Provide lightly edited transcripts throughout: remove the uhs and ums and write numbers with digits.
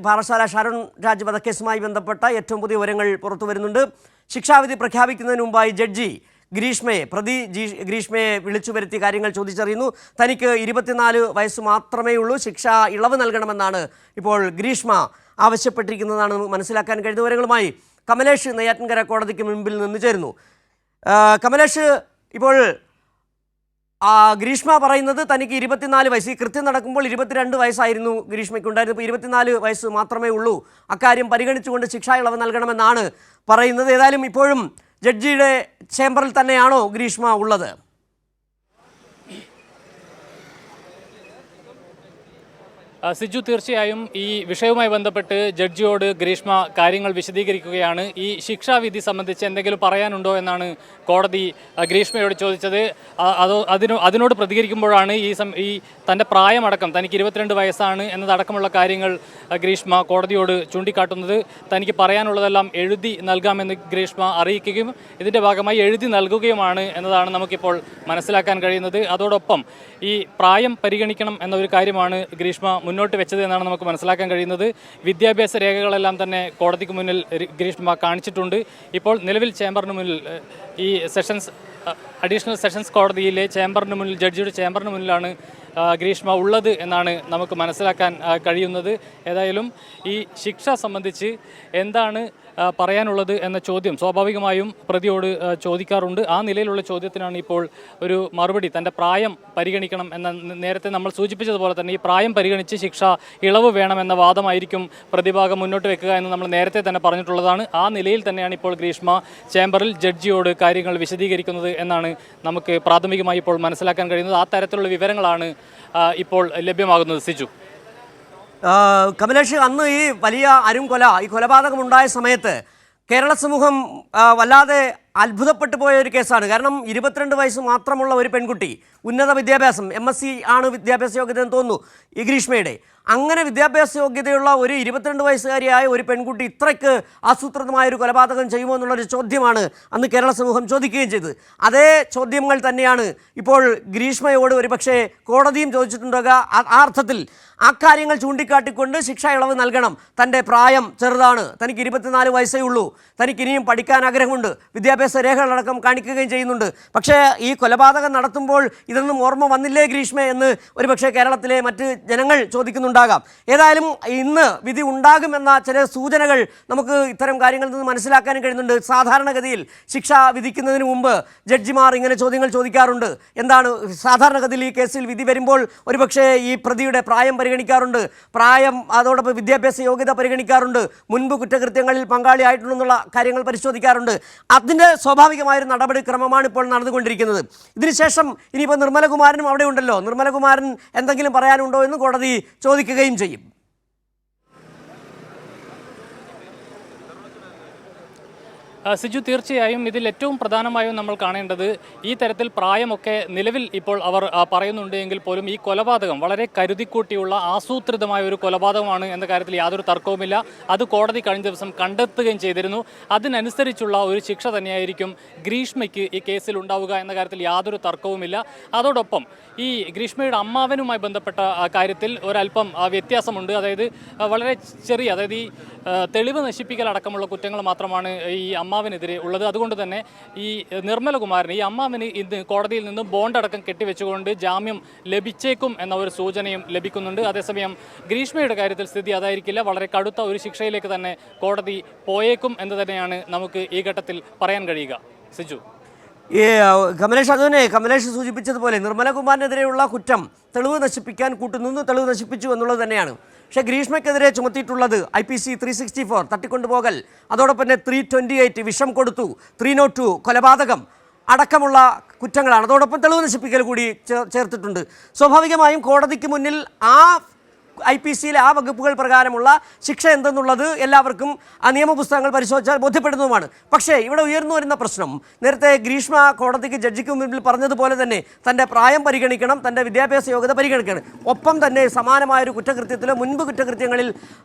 പാറശാല ഷാരോൺ രാജ് വധക്കേസുമായി ബന്ധപ്പെട്ട ഏറ്റവും പുതിയ വിവരങ്ങൾ പുറത്തു വരുന്നുണ്ട്. ശിക്ഷാവിധി പ്രഖ്യാപിക്കുന്നതിന് മുമ്പായി ജഡ്ജി ഗ്രീഷ്മയെ വിളിച്ചു വരുത്തി കാര്യങ്ങൾ ചോദിച്ചറിയുന്നു. തനിക്ക് 24 വയസ്സ് മാത്രമേ ഉള്ളൂ, ശിക്ഷ ഇളവ് നൽകണമെന്നാണ് ഇപ്പോൾ ഗ്രീഷ്മ ആവശ്യപ്പെട്ടിരിക്കുന്നതാണ് മനസ്സിലാക്കാൻ കഴിയുന്ന വിവരങ്ങളുമായി കമലേഷ് നെയ്യാറ്റിൻകര കോടതിക്ക് മുൻപിൽ നിന്ന് ചേരുന്നു. കമലേഷ്, ഇപ്പോൾ ഗ്രീഷ്മ പറയുന്നത് തനിക്ക് 24 വയസ്സ്, ഈ കൃത്യം നടക്കുമ്പോൾ 22 വയസ്സായിരുന്നു ഗ്രീഷ്മയ്ക്കുണ്ടായിരുന്നത്. ഇപ്പോൾ 24 വയസ്സ് മാത്രമേ ഉള്ളൂ. അക്കാര്യം പരിഗണിച്ചുകൊണ്ട് ശിക്ഷാ ഇളവ് നൽകണമെന്നാണ് പറയുന്നത്. ഏതായാലും ഇപ്പോഴും ജഡ്ജിയുടെ ചേംബറിൽ തന്നെയാണോ ഗ്രീഷ്മ ഉള്ളത്? സിജു, തീർച്ചയായും ഈ വിഷയവുമായി ബന്ധപ്പെട്ട് ജഡ്ജിയോട് ഗ്രീഷ്മ കാര്യങ്ങൾ വിശദീകരിക്കുകയാണ്. ഈ ശിക്ഷാവിധി സംബന്ധിച്ച് എന്തെങ്കിലും പറയാനുണ്ടോ എന്നാണ് കോടതി ഗ്രീഷ്മയോട് ചോദിച്ചത്. അതിനോട് പ്രതികരിക്കുമ്പോഴാണ് ഈ തൻ്റെ പ്രായമടക്കം, തനിക്ക് 22 വയസ്സാണ് എന്നതടക്കമുള്ള കാര്യങ്ങൾ ഗ്രീഷ്മ കോടതിയോട് ചൂണ്ടിക്കാട്ടുന്നത്. തനിക്ക് പറയാനുള്ളതെല്ലാം എഴുതി നൽകാമെന്ന് ഗ്രീഷ്മ അറിയിക്കുകയും ഇതിൻ്റെ ഭാഗമായി എഴുതി നൽകുകയുമാണ് എന്നതാണ് നമുക്കിപ്പോൾ മനസ്സിലാക്കാൻ കഴിയുന്നത്. അതോടൊപ്പം ഈ പ്രായം പരിഗണിക്കണം എന്നൊരു കാര്യമാണ് ഗ്രീഷ്മ മുന്നോട്ട് വെച്ചത് എന്നാണ് നമുക്ക് മനസ്സിലാക്കാൻ കഴിയുന്നത്. വിദ്യാഭ്യാസ രേഖകളെല്ലാം തന്നെ കോടതിക്ക് മുന്നിൽ ഗ്രീഷ്മ കാണിച്ചിട്ടുണ്ട്. ഇപ്പോൾ നിലവിൽ ചേംബറിന് മുന്നിൽ ഈ അഡീഷണൽ സെഷൻസ് കോടതിയിലെ ചേംബറിന് മുന്നിൽ, ജഡ്ജിയുടെ ചേംബറിന് മുന്നിലാണ് ഗ്രീഷ്മ ഉള്ളത് എന്നാണ് നമുക്ക് മനസ്സിലാക്കാൻ കഴിയുന്നത്. ഏതായാലും ഈ ശിക്ഷ സംബന്ധിച്ച് എന്താണ് പറയാനുള്ളത് എന്ന ചോദ്യം സ്വാഭാവികമായും പ്രതിയോട് ചോദിക്കാറുണ്ട്. ആ നിലയിലുള്ള ചോദ്യത്തിനാണ് ഇപ്പോൾ ഒരു മറുപടി. തൻ്റെ പ്രായം പരിഗണിക്കണം എന്ന, നേരത്തെ നമ്മൾ സൂചിപ്പിച്ചതുപോലെ തന്നെ ഈ പ്രായം പരിഗണിച്ച് ശിക്ഷ ഇളവ് വേണമെന്ന വാദമായിരിക്കും പ്രതിഭാഗം മുന്നോട്ട് വെക്കുക എന്ന് നമ്മൾ നേരത്തെ തന്നെ പറഞ്ഞിട്ടുള്ളതാണ്. ആ നിലയിൽ തന്നെയാണ് ഇപ്പോൾ ഗ്രീഷ്മ ചേംബറിൽ ജഡ്ജിയോട് കാര്യങ്ങൾ വിശദീകരിക്കുന്നത് എന്നാണ് നമുക്ക് പ്രാഥമികമായി ഇപ്പോൾ മനസ്സിലാക്കാൻ കഴിയുന്നത്. ആ തരത്തിലുള്ള വിവരങ്ങളാണ് ഇപ്പോൾ ലഭ്യമാകുന്നത്. സിജു, കമലേഷ്, അന്ന് ഈ വലിയ ഈ കൊലപാതകമുണ്ടായ സമയത്ത് കേരള സമൂഹം വല്ലാതെ അത്ഭുതപ്പെട്ടു പോയ ഒരു കേസാണ്. കാരണം 22 വയസ്സ് മാത്രമുള്ള ഒരു പെൺകുട്ടി, ഉന്നത വിദ്യാഭ്യാസം, MSc ആണ് വിദ്യാഭ്യാസ യോഗ്യത എന്ന് തോന്നുന്നു ഈ ഗ്രീഷ്മയുടെ. അങ്ങനെ വിദ്യാഭ്യാസ യോഗ്യതയുള്ള ഒരു 22 വയസ്സുകാരിയായ ഒരു പെൺകുട്ടി ഇത്രയ്ക്ക് ആസൂത്രിതമായൊരു കൊലപാതകം ചെയ്യുമോ എന്നുള്ളൊരു ചോദ്യമാണ് അന്ന് കേരള സമൂഹം ചോദിക്കുകയും ചെയ്തത്. അതേ ചോദ്യങ്ങൾ തന്നെയാണ് ഇപ്പോൾ ഗ്രീഷ്മയോട് ഒരുപക്ഷെ കോടതിയും ചോദിച്ചിട്ടുണ്ടാകുക. ആ അർത്ഥത്തിൽ ആ കാര്യങ്ങൾ ചൂണ്ടിക്കാട്ടിക്കൊണ്ട് ശിക്ഷാ ഇളവ് നൽകണം. തൻ്റെ പ്രായം ചെറുതാണ്, തനിക്ക് 24 വയസ്സേ ഉള്ളൂ, തനിക്ക് ഇനിയും പഠിക്കാൻ ആഗ്രഹമുണ്ട്, വിദ്യാഭ്യാസ രേഖകളടക്കം കാണിക്കുകയും ചെയ്യുന്നുണ്ട്. പക്ഷേ ഈ കൊലപാതകം നടത്തുമ്പോൾ ഇതൊന്നും ഓർമ്മ വന്നില്ലേ ഗ്രീഷ്മ എന്ന് ഒരുപക്ഷെ കേരളത്തിലെ മറ്റ് ജനങ്ങൾ ചോദിക്കുന്നുണ്ടാകാം. ഏതായാലും ഇന്ന് വിധി ഉണ്ടാകുമെന്ന ചില സൂചനകൾ നമുക്ക് ഇത്തരം കാര്യങ്ങളിൽ നിന്ന് മനസ്സിലാക്കാനും കഴിയുന്നുണ്ട്. സാധാരണഗതിയിൽ ശിക്ഷ വിധിക്കുന്നതിന് മുമ്പ് ജഡ്ജിമാർ ഇങ്ങനെ ചോദ്യങ്ങൾ ചോദിക്കാറുണ്ട്. എന്താണ് സാധാരണഗതിയിൽ ഈ കേസിൽ വിധി വരുമ്പോൾ ഒരുപക്ഷെ ഈ പ്രതിയുടെ പ്രായം പരിഗണിക്കാറുണ്ട്, അതോടൊപ്പം വിദ്യാഭ്യാസ യോഗ്യത പരിഗണിക്കാറുണ്ട്, മുൻപ് കുറ്റകൃത്യങ്ങളിൽ പങ്കാളിയായിട്ടുണ്ടെന്നുള്ള കാര്യങ്ങൾ പരിശോധിക്കാറുണ്ട്. അതിൻ്റെ സ്വാഭാവികമായൊരു നടപടിക്രമമാണ് ഇപ്പോൾ നടന്നുകൊണ്ടിരിക്കുന്നത്. ഇതിനുശേഷം ഇനിയിപ്പോൾ നിർമ്മലകുമാരനും അവിടെ ഉണ്ടല്ലോ, നിർമ്മലകുമാരൻ എന്തെങ്കിലും പറയാനുണ്ടോ എന്ന് കോടതി ചോദിക്കുകയും ചെയ്യും. സിജു, തീർച്ചയായും ഇതിൽ ഏറ്റവും പ്രധാനമായും നമ്മൾ കാണേണ്ടത് ഈ തരത്തിൽ പ്രായമൊക്കെ നിലവിൽ ഇപ്പോൾ അവർ പറയുന്നുണ്ട് എങ്കിൽ പോലും ഈ കൊലപാതകം വളരെ കരുതിക്കൂട്ടിയുള്ള ആസൂത്രിതമായ ഒരു കൊലപാതകമാണ് എന്ന കാര്യത്തിൽ യാതൊരു തർക്കവുമില്ല. അത് കോടതി കഴിഞ്ഞ ദിവസം കണ്ടെത്തുകയും ചെയ്തിരുന്നു. അതിനനുസരിച്ചുള്ള ഒരു ശിക്ഷ തന്നെയായിരിക്കും ഗ്രീഷ്മയ്ക്ക് ഈ കേസിൽ ഉണ്ടാവുക എന്ന കാര്യത്തിൽ യാതൊരു തർക്കവുമില്ല. അതോടൊപ്പം ഈ ഗ്രീഷ്മയുടെ അമ്മാവനുമായി ബന്ധപ്പെട്ട കാര്യത്തിൽ ഒരല്പം വ്യത്യാസമുണ്ട്. അതായത് വളരെ ചെറിയ, അതായത് ഈ തെളിവ് നശിപ്പിക്കൽ അടക്കമുള്ള കുറ്റങ്ങൾ മാത്രമാണ് ഈ അമ്മാവനെതിരെ ഉള്ളത്. അതുകൊണ്ട് തന്നെ ഈ നിർമ്മലകുമാരൻ, ഈ അമ്മാവന് ഇന്ന് കോടതിയിൽ നിന്ന് ബോണ്ട് അടക്കം കെട്ടിവെച്ചുകൊണ്ട് ജാമ്യം ലഭിച്ചേക്കും എന്ന ഒരു സൂചനയും ലഭിക്കുന്നുണ്ട്. അതേസമയം ഗ്രീഷ്മയുടെ കാര്യത്തിൽ സ്ഥിതി അതായിരിക്കില്ല. വളരെ കടുത്ത ഒരു ശിക്ഷയിലേക്ക് തന്നെ കോടതി പോയേക്കും എന്ന് തന്നെയാണ് നമുക്ക് ഈ ഘട്ടത്തിൽ പറയാൻ കഴിയുക. സിജു, കമലേഷ്, അതുതന്നെ കമലേഷ് സൂചിപ്പിച്ചതുപോലെ നിർമ്മലകുമാരനെതിരെയുള്ള കുറ്റം തെളിവ് നശിപ്പിക്കാൻ കൂട്ടുനിന്ന് തെളിവ് നശിപ്പിച്ചു എന്നുള്ളത് തന്നെയാണ്. പക്ഷേ ഗ്രീഷ്മയ്ക്കെതിരെ ചുമത്തിയിട്ടുള്ളത് IPC 364 തട്ടിക്കൊണ്ടുപോകൽ, അതോടൊപ്പം തന്നെ 328 വിഷം കൊടുത്തു, 302 കൊലപാതകം അടക്കമുള്ള കുറ്റങ്ങളാണ്. അതോടൊപ്പം തെളിവ് നശിപ്പിക്കൽ കൂടി ചേർത്തിട്ടുണ്ട്. സ്വാഭാവികമായും കോടതിക്ക് മുന്നിൽ ആ IPCയിലെ ആ വകുപ്പുകൾ പ്രകാരമുള്ള ശിക്ഷ എന്തെന്നുള്ളത് എല്ലാവർക്കും ആ നിയമപുസ്തകങ്ങൾ പരിശോധിച്ചാൽ ബോധ്യപ്പെടുന്നതുമാണ്. പക്ഷേ ഇവിടെ ഉയർന്നു വരുന്ന പ്രശ്നം, നേരത്തെ ഗ്രീഷ്മ കോടതിക്ക് ജഡ്ജിക്ക് മുമ്പിൽ പറഞ്ഞതുപോലെ തന്നെ തൻ്റെ പ്രായം പരിഗണിക്കണം, തൻ്റെ വിദ്യാഭ്യാസ യോഗ്യത പരിഗണിക്കണം. ഒപ്പം തന്നെ സമാനമായൊരു കുറ്റകൃത്യത്തിലോ മുൻപ് കുറ്റകൃത്യങ്ങളിൽ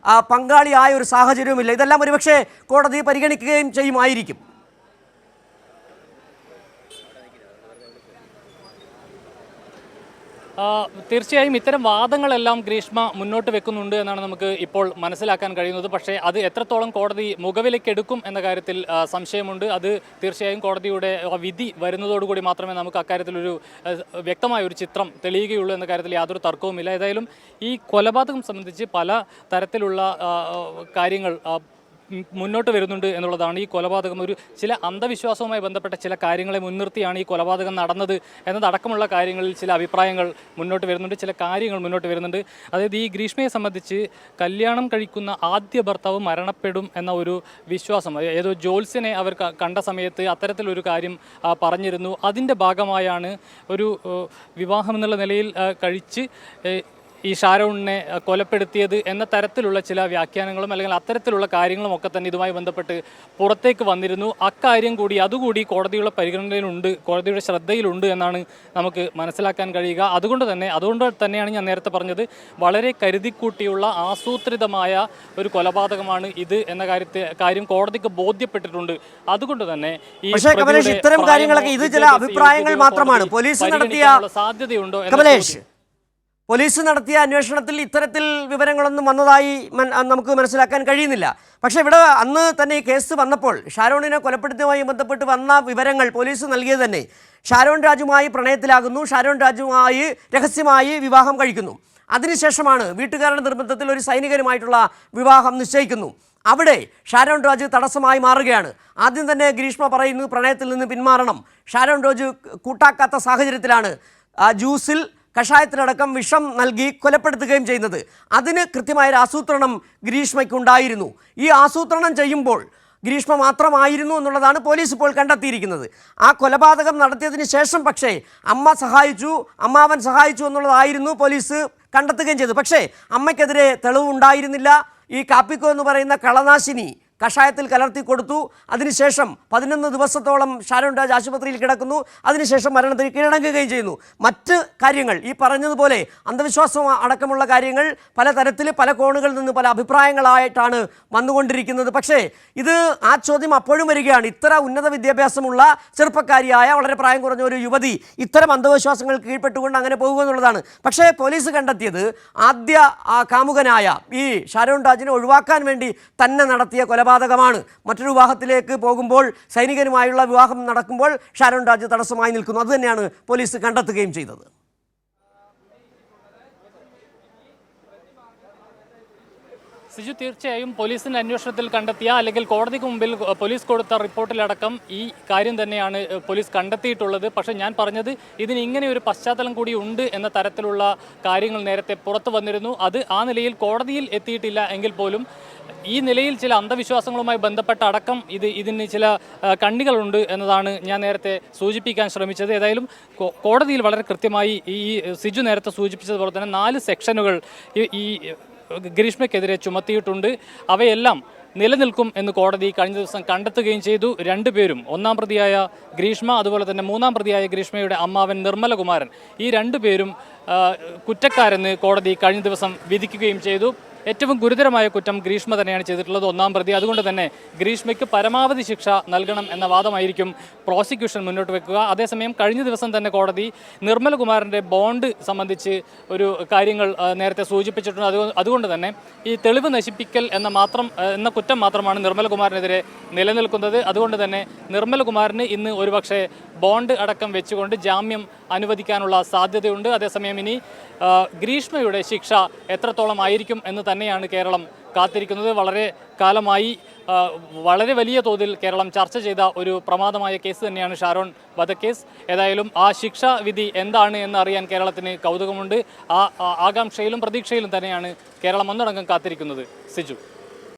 പങ്കാളിയായ ഒരു സാഹചര്യവുമില്ല. ഇതെല്ലാം ഒരുപക്ഷെ കോടതി പരിഗണിക്കുകയും ചെയ്യുമായിരിക്കും. തീർച്ചയായും ഇത്തരം വാദങ്ങളെല്ലാം ഗ്രീഷ്മ മുന്നോട്ട് വെക്കുന്നുണ്ട് എന്നാണ് നമുക്ക് ഇപ്പോൾ മനസ്സിലാക്കാൻ കഴിയുന്നത്. പക്ഷേ അത് എത്രത്തോളം കോടതി മുഖവിലേക്ക് എടുക്കും എന്ന കാര്യത്തിൽ സംശയമുണ്ട്. അത് തീർച്ചയായും കോടതിയുടെ വിധി വരുന്നതോടുകൂടി മാത്രമേ നമുക്ക് അക്കാര്യത്തിലൊരു വ്യക്തമായ ഒരു ചിത്രം തെളിയുകയുള്ളൂ എന്ന കാര്യത്തിൽ യാതൊരു തർക്കവുമില്ല. ഏതായാലും ഈ കൊലപാതകം സംബന്ധിച്ച് പല തരത്തിലുള്ള കാര്യങ്ങൾ മുന്നോട്ട് വരുന്നുണ്ട് എന്നുള്ളതാണ്. ഈ കൊലപാതകം ചില അന്ധവിശ്വാസവുമായി ബന്ധപ്പെട്ട ചില കാര്യങ്ങളെ മുൻനിർത്തിയാണ് ഈ കൊലപാതകം നടന്നത് എന്നതടക്കമുള്ള കാര്യങ്ങളിൽ ചില അഭിപ്രായങ്ങൾ മുന്നോട്ട് വരുന്നുണ്ട്, ചില കാര്യങ്ങൾ മുന്നോട്ട് വരുന്നുണ്ട്. അതായത് ഈ ഗ്രീഷ്മയെ സംബന്ധിച്ച് കല്യാണം കഴിക്കുന്ന ആദ്യ ഭർത്താവ് മരണപ്പെടും എന്ന ഒരു വിശ്വാസം, ഏതോ ജോത്സ്യനെ അവർ കണ്ട സമയത്ത് അത്തരത്തിലൊരു കാര്യം പറഞ്ഞിരുന്നു. അതിൻ്റെ ഭാഗമായാണ് ഒരു വിവാഹം എന്നുള്ള നിലയിൽ കഴിച്ച് ഈ ഷാരോണിനെ കൊലപ്പെടുത്തിയത് എന്ന തരത്തിലുള്ള ചില വ്യാഖ്യാനങ്ങളും അല്ലെങ്കിൽ അത്തരത്തിലുള്ള കാര്യങ്ങളും ഒക്കെ തന്നെ ഇതുമായി ബന്ധപ്പെട്ട് പുറത്തേക്ക് വന്നിരുന്നു. അക്കാര്യം കൂടി അതുകൂടി കോടതിയുടെ പരിഗണനയിലുണ്ട്, കോടതിയുടെ ശ്രദ്ധയിലുണ്ട് എന്നാണ് നമുക്ക് മനസ്സിലാക്കാൻ കഴിയുക. അതുകൊണ്ട് തന്നെയാണ് ഞാൻ നേരത്തെ പറഞ്ഞത്, വളരെ കരുതിക്കൂട്ടിയുള്ള ആസൂത്രിതമായ ഒരു കൊലപാതകമാണ് ഇത് എന്ന കാര്യം കോടതിക്ക് ബോധ്യപ്പെട്ടിട്ടുണ്ട്. അതുകൊണ്ട് തന്നെ ഈ ഇത്തരം കാര്യങ്ങളൊക്കെ ഇത് ചില അഭിപ്രായങ്ങൾ മാത്രമാണ്. പോലീസ് നടത്തിയ സാധ്യതയുണ്ടോ പോലീസ് നടത്തിയ അന്വേഷണത്തിൽ ഇത്തരത്തിൽ വിവരങ്ങളൊന്നും വന്നതായി നമുക്ക് മനസ്സിലാക്കാൻ കഴിയുന്നില്ല. പക്ഷേ ഇവിടെ അന്ന് തന്നെ ഈ കേസ് വന്നപ്പോൾ ഷാരോണിനെ കൊലപ്പെടുത്തിയതുമായി ബന്ധപ്പെട്ട് വന്ന വിവരങ്ങൾ പോലീസ് നൽകിയത് തന്നെ ഷാരോൺ രാജുമായി പ്രണയത്തിലാകുന്നു, ഷാരോൺ രാജുമായി രഹസ്യമായി വിവാഹം കഴിക്കുന്നു. അതിനുശേഷമാണ് വീട്ടുകാരുടെ നിർബന്ധത്തിൽ ഒരു സൈനികരുമായിട്ടുള്ള വിവാഹം നിശ്ചയിക്കുന്നു. അവിടെ ഷാരോൺ രാജു തടസ്സമായി മാറുകയാണ്. ആദ്യം തന്നെ ഗ്രീഷ്മ പറയുന്നു പ്രണയത്തിൽ നിന്ന് പിന്മാറണം. ഷാരോൺ രാജു കൂട്ടാക്കാത്ത സാഹചര്യത്തിലാണ് ജ്യൂസിൽ കഷായത്തിനടക്കം വിഷം നൽകി കൊലപ്പെടുത്തുകയും ചെയ്യുന്നത്. അതിന് കൃത്യമായൊരു ആസൂത്രണം ഗ്രീഷ്മയ്ക്കുണ്ടായിരുന്നു. ഈ ആസൂത്രണം ചെയ്യുമ്പോൾ ഗ്രീഷ്മ മാത്രമായിരുന്നു എന്നുള്ളതാണ് പോലീസ് ഇപ്പോൾ കണ്ടെത്തിയിരിക്കുന്നത്. ആ കൊലപാതകം നടത്തിയതിന് ശേഷം പക്ഷേ അമ്മാവൻ സഹായിച്ചു എന്നുള്ളതായിരുന്നു പോലീസ് കണ്ടെത്തുകയും ചെയ്തത്. പക്ഷേ അമ്മയ്ക്കെതിരെ തെളിവുണ്ടായിരുന്നില്ല. ഈ കാപ്പിക്കോ എന്ന് പറയുന്ന കളനാശിനി കഷായത്തിൽ കലർത്തി കൊടുത്തു. അതിനുശേഷം 11 ദിവസത്തോളം ഷാരോൺ രാജ് ആശുപത്രിയിൽ കിടക്കുന്നു. അതിനുശേഷം മരണത്തിന് കീഴടങ്ങുകയും ചെയ്യുന്നു. മറ്റ് കാര്യങ്ങൾ ഈ പറഞ്ഞതുപോലെ അന്ധവിശ്വാസം അടക്കമുള്ള കാര്യങ്ങൾ പലതരത്തിൽ പല കോണുകളിൽ നിന്ന് പല അഭിപ്രായങ്ങളായിട്ടാണ് വന്നുകൊണ്ടിരിക്കുന്നത്. പക്ഷേ ഇത് ആ ചോദ്യം അപ്പോഴും വരികയാണ്. ഇത്ര ഉന്നത വിദ്യാഭ്യാസമുള്ള ചെറുപ്പക്കാരിയായ വളരെ പ്രായം കുറഞ്ഞ ഒരു യുവതി ഇത്തരം അന്ധവിശ്വാസങ്ങൾ കീഴ്പ്പെട്ടുകൊണ്ട് അങ്ങനെ പോകുക എന്നുള്ളതാണ്. പക്ഷേ പോലീസ് കണ്ടെത്തിയത് ആദ്യ കാമുകനായ ഈ ഷാരോൺ രാജിനെ ഒഴിവാക്കാൻ വേണ്ടി തന്നെ നടത്തിയ കൊലപാതകമാണ്. മറ്റൊരു വിവാഹത്തിലേക്ക് പോകുമ്പോൾ സൈനികനുമായുള്ള വിവാഹം നടക്കുമ്പോൾ ഷാരോൺ രാജ് തടസ്സമായി നിൽക്കുന്നു. അതുതന്നെയാണ് പോലീസ് കണ്ടെത്തുകയും ചെയ്തത്. സിജു, തീർച്ചയായും പോലീസിൻ്റെ അന്വേഷണത്തിൽ കണ്ടെത്തിയ അല്ലെങ്കിൽ കോടതിക്ക് മുമ്പിൽ പോലീസ് കൊടുത്ത റിപ്പോർട്ടിലടക്കം ഈ കാര്യം തന്നെയാണ് പോലീസ് കണ്ടെത്തിയിട്ടുള്ളത്. പക്ഷേ ഞാൻ പറഞ്ഞത് ഇതിന് ഇങ്ങനെ ഒരു പശ്ചാത്തലം കൂടി ഉണ്ട് എന്ന തരത്തിലുള്ള കാര്യങ്ങൾ നേരത്തെ പുറത്തു വന്നിരുന്നു. അത് ആ നിലയിൽ കോടതിയിൽ എത്തിയിട്ടില്ല എങ്കിൽ പോലും ഈ നിലയിൽ ചില അന്ധവിശ്വാസങ്ങളുമായി ബന്ധപ്പെട്ട അടക്കം ഇതിന് ചില കണ്ണികളുണ്ട് എന്നതാണ് ഞാൻ നേരത്തെ സൂചിപ്പിക്കാൻ ശ്രമിച്ചത്. ഏതായാലും കോടതിയിൽ വളരെ കൃത്യമായി ഈ സിജു നേരത്തെ സൂചിപ്പിച്ചതുപോലെ തന്നെ 4 സെക്ഷനുകൾ ഈ ഗ്രീഷ്മയ്ക്കെതിരെ ചുമത്തിയിട്ടുണ്ട്. അവയെല്ലാം നിലനിൽക്കും എന്ന് കോടതി കഴിഞ്ഞ ദിവസം കണ്ടെത്തുകയും ചെയ്തു. 2 പേരും, ഒന്നാം പ്രതിയായ ഗ്രീഷ്മ അതുപോലെ തന്നെ 3-ാം പ്രതിയായ ഗ്രീഷ്മയുടെ അമ്മാവൻ നിർമ്മലകുമാരൻ, ഈ 2 പേരും കുറ്റക്കാരെന്ന് കോടതി കഴിഞ്ഞ ദിവസം വിധിക്കുകയും ചെയ്തു. ഏറ്റവും ഗുരുതരമായ കുറ്റം ഗ്രീഷ്മ തന്നെയാണ് ചെയ്തിട്ടുള്ളത്, 1-ാം പ്രതി. അതുകൊണ്ട് തന്നെ ഗ്രീഷ്മയ്ക്ക് പരമാവധി ശിക്ഷ നൽകണം എന്ന വാദമായിരിക്കും പ്രോസിക്യൂഷൻ മുന്നോട്ട് വെക്കുക. അതേസമയം കഴിഞ്ഞ ദിവസം തന്നെ കോടതി നിർമ്മലകുമാരൻ്റെ ബോണ്ട് സംബന്ധിച്ച് ഒരു കാര്യങ്ങൾ നേരത്തെ സൂചിപ്പിച്ചിട്ടുണ്ട്. അതുകൊണ്ട് തന്നെ ഈ തെളിവ് നശിപ്പിക്കൽ എന്ന കുറ്റം മാത്രമാണ് നിർമ്മലകുമാരനെതിരെ നിലനിൽക്കുന്നത്. അതുകൊണ്ട് തന്നെ നിർമ്മലകുമാരന് ഇന്ന് ഒരുപക്ഷെ ബോണ്ട് അടക്കം വെച്ചുകൊണ്ട് ജാമ്യം അനുവദിക്കാനുള്ള സാധ്യതയുണ്ട്. അതേസമയം ഇനി ഗ്രീഷ്മയുടെ ശിക്ഷ എത്രത്തോളം ആയിരിക്കും എന്ന് തന്നെയാണ് കേരളം കാത്തിരിക്കുന്നത്. വളരെ കാലമായി വളരെ വലിയ തോതിൽ കേരളം ചർച്ച ചെയ്ത ഒരു പ്രമാദമായ കേസ് തന്നെയാണ് ഷാരോൺ വധക്കേസ്. ഏതായാലും ആ ശിക്ഷാ വിധി എന്താണ് എന്ന് അറിയാൻ കേരളത്തിന് കൗതുകമുണ്ട്. ആ ആകാംക്ഷയിലും പ്രതീക്ഷയിലും തന്നെയാണ് കേരളം ഒന്നടങ്കം കാത്തിരിക്കുന്നത്. സിജു.